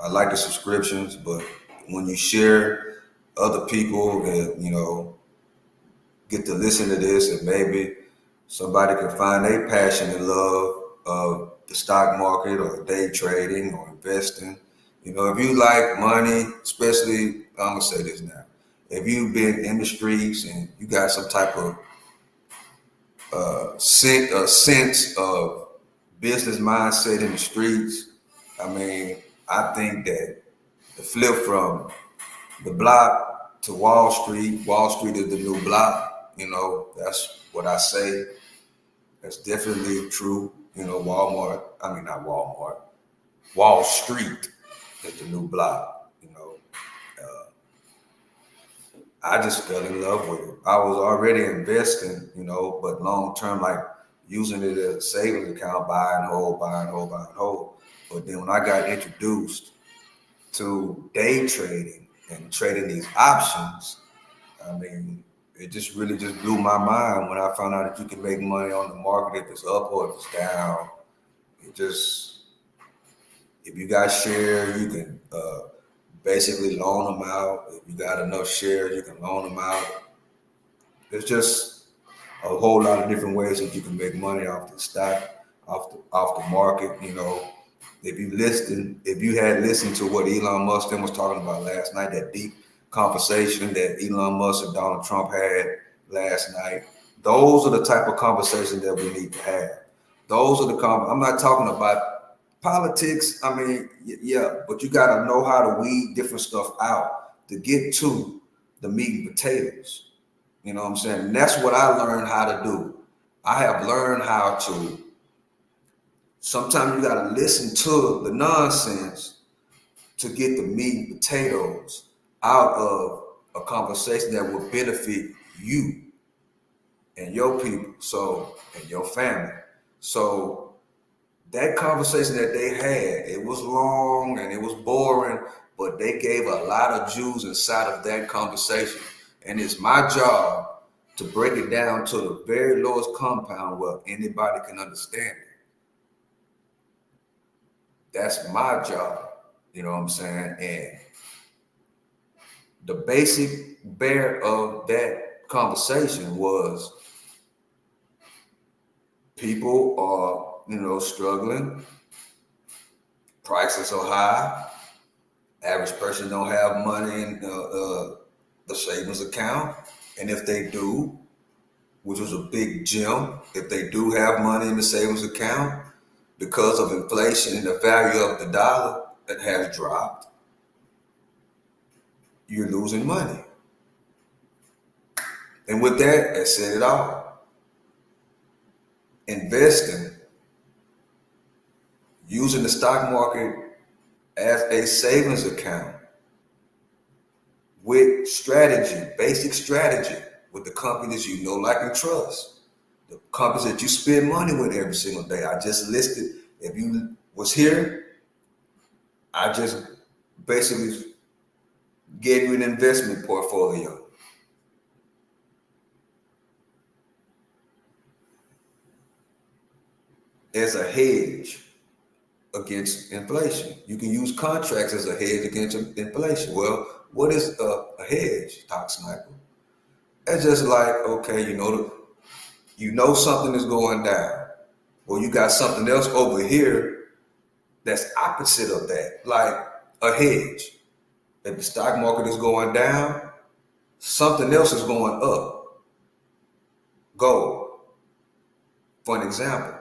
I like the subscriptions, but when you share, other people that get to listen to this, and maybe somebody can find their passion and love of the stock market or day trading or investing. If you like money, especially, I'm gonna say this now. If you've been in the streets and you got some type of sense of business mindset in the streets, I mean, I think that the flip from the block to Wall Street is the new block. That's what I say. That's definitely true. Not Walmart, Wall Street is the new block. I just fell in love with it. I was already investing, but long term, like using it as a savings account, buy and hold, buy and hold, buy and hold. But then when I got introduced to day trading and trading these options, I mean, it just really just blew my mind when I found out that you can make money on the market if it's up or if it's down. If you got shares, you can basically loan them out. If you got enough shares, you can loan them out. There's just a whole lot of different ways that you can make money off the stock, off the market. If you had listened to what Elon Musk was talking about last night, that deep conversation that Elon Musk and Donald Trump had last night, those are the type of conversations that we need to have. I'm not talking about politics. I mean, yeah, but you got to know how to weed different stuff out to get to the meat and potatoes. You know what I'm saying? And that's what I learned how to do. I have learned how to. Sometimes you got to listen to the nonsense to get the meat and potatoes out of a conversation that will benefit you and your people, and your family. So that conversation that they had, it was long and it was boring, but they gave a lot of Jews inside of that conversation. And it's my job to break it down to the very lowest compound where anybody can understand it. That's my job. You know what I'm saying? And the basic bear of that conversation was people are, struggling. Prices are high. Average person don't have money in the savings account. And if they do, which was a big gem, if they do have money in the savings account, because of inflation and the value of the dollar that has dropped, you're losing money. And with that, I said it all. Investing, using the stock market as a savings account with strategy, basic strategy with the companies you know, like, and trust. The companies that you spend money with every single day. I just listed, if you was here, I just basically gave you an investment portfolio. As a hedge against inflation. You can use contracts as a hedge against inflation. Well, what is a hedge, Doc Sniper? It's just like, okay, you know something is going down. Well, you got something else over here that's opposite of that, like a hedge. If the stock market is going down, something else is going up. Gold, for an example.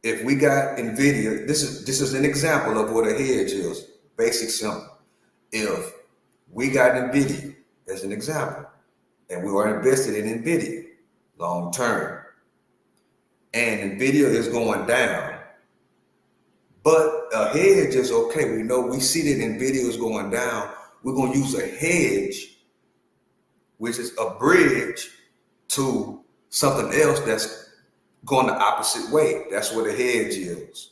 If we got Nvidia, this is an example of what a hedge is. Basic simple. If we got Nvidia as an example, and we are invested in Nvidia long term, and Nvidia is going down, but a hedge is okay. We see that Nvidia is going down. We're going to use a hedge, which is a bridge to something else that's going the opposite way. That's what a hedge is,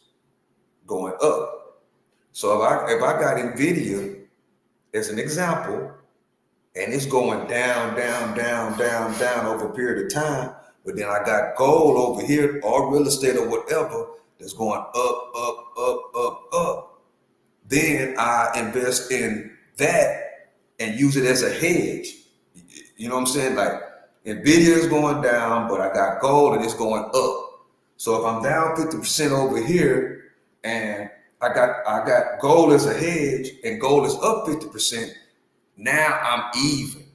going up. So if I got Nvidia as an example, and it's going down, down, down, down, down over a period of time, But then I got gold over here or real estate or whatever that's going up. Then I invest in that and use it as a hedge. You know what I'm saying? Like Nvidia is going down, but I got gold and it's going up. So if I'm down 50% over here and I got gold as a hedge and gold is up 50%, now I'm even.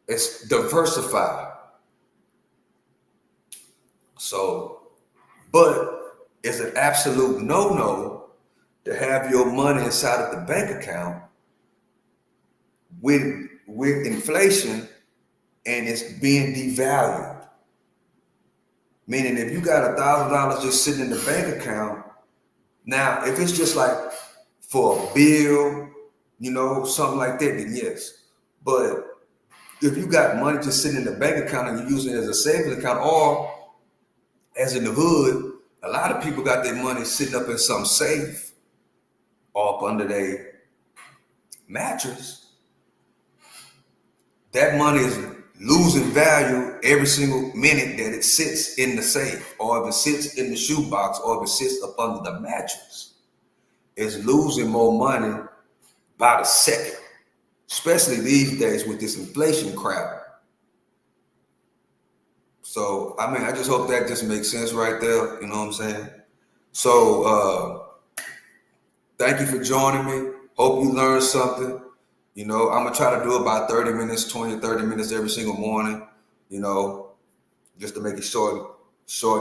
It's diversified. So, but it's an absolute no-no to have your money inside of the bank account with inflation and it's being devalued. Meaning if you got $1,000 just sitting in the bank account, now if it's just like for a bill, you know, something like that, then yes. But if you got money just sitting in the bank account and you're using it as a savings account, or as in the hood, a lot of people got their money sitting up in some safe or up under their mattress. That money is losing value every single minute that it sits in the safe, or if it sits in the shoebox, or if it sits up under the mattress. It's losing more money by the second, especially these days with this inflation crap. So, I mean, I just hope that just makes sense right there. You know what I'm saying? So, thank you for joining me. Hope you learned something. You know, I'm going to try to do about 30 minutes, 20, 30 minutes every single morning, you know, just to make it short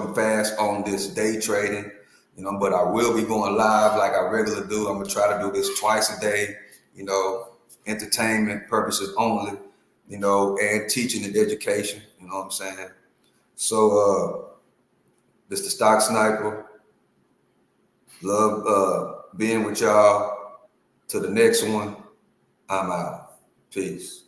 and fast on this day trading, you know, but I will be going live like I regularly do. I'm going to try to do this twice a day, you know, entertainment purposes only, you know, and teaching and education, you know what I'm saying? So, this the Stock Sniper. Love being with y'all. To the next one, I'm out. Peace.